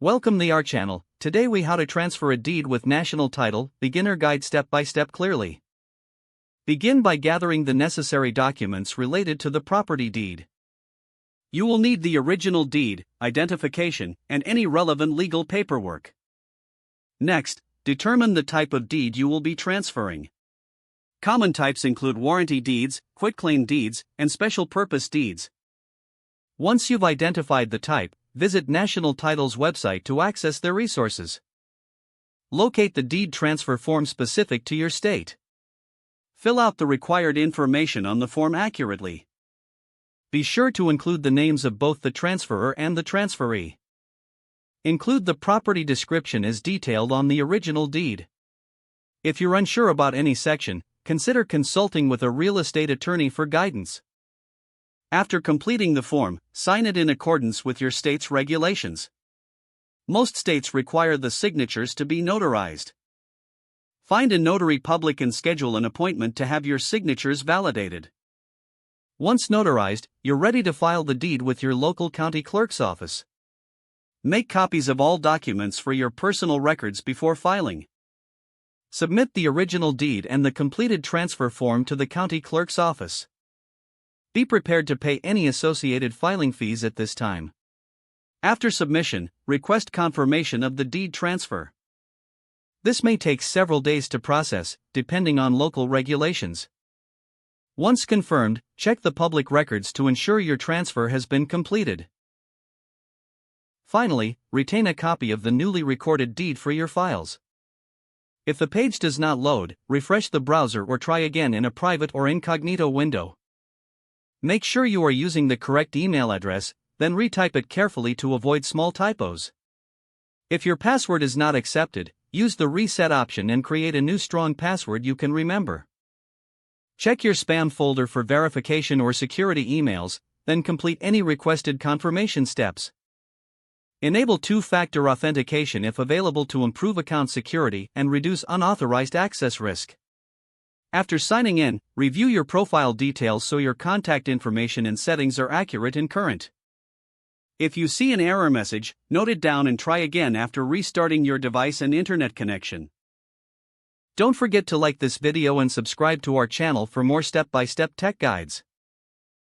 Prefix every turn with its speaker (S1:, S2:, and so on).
S1: Welcome to our channel. Today we how to transfer a deed with national title, beginner guide step by step clearly. Begin by gathering the necessary documents related to the property deed. You will need the original deed, identification, and any relevant legal paperwork. Next, determine the type of deed you will be transferring. Common types include warranty deeds, quitclaim deeds, and special purpose deeds. Once you've identified the type, visit National Title's website to access their resources. Locate the deed transfer form specific to your state. Fill out the required information on the form accurately. Be sure to include the names of both the transferor and the transferee. Include the property description as detailed on the original deed. If you're unsure about any section, consider consulting with a real estate attorney for guidance. After completing the form, sign it in accordance with your state's regulations. Most states require the signatures to be notarized. Find a notary public and schedule an appointment to have your signatures validated. Once notarized, you're ready to file the deed with your local county clerk's office. Make copies of all documents for your personal records before filing. Submit the original deed and the completed transfer form to the county clerk's office. Be prepared to pay any associated filing fees at this time. After submission, request confirmation of the deed transfer. This may take several days to process, depending on local regulations. Once confirmed, check the public records to ensure your transfer has been completed. Finally, retain a copy of the newly recorded deed for your files. If the page does not load, refresh the browser or try again in a private or incognito window. Make sure you are using the correct email address, then retype it carefully to avoid small typos. If your password is not accepted, use the reset option and create a new strong password you can remember. Check your spam folder for verification or security emails, then complete any requested confirmation steps. Enable two-factor authentication if available to improve account security and reduce unauthorized access risk. After signing in, review your profile details so your contact information and settings are accurate and current. If you see an error message, note it down and try again after restarting your device and internet connection. Don't forget to like this video and subscribe to our channel for more step-by-step tech guides.